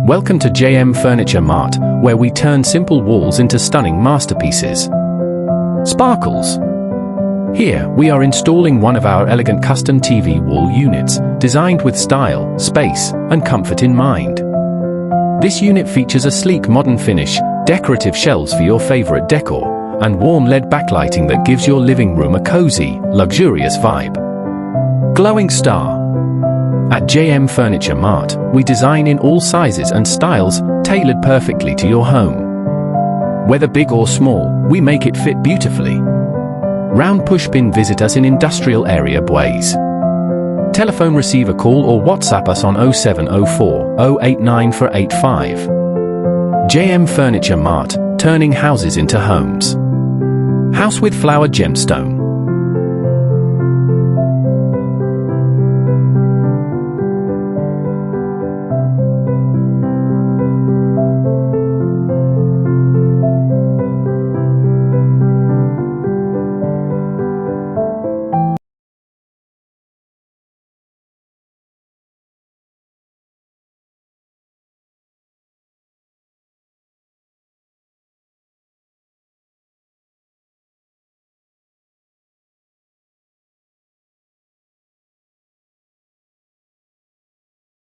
Welcome to JM Furniture Mart, where we turn simple walls into stunning masterpieces. Sparkles. Here, we are installing one of our elegant custom TV wall units, designed with style, space, and comfort in mind. This unit features a sleek modern finish, decorative shelves for your favorite decor, and warm LED backlighting that gives your living room a cozy, luxurious vibe. Glowing star. At JM Furniture Mart, we design in all sizes and styles, tailored perfectly to your home. Whether big or small, we make it fit beautifully. Round pushpin. Visit us in industrial area Buays. Telephone, receive a call or WhatsApp us on 0704 089 485. JM Furniture Mart, turning houses into homes. House with flower gemstone.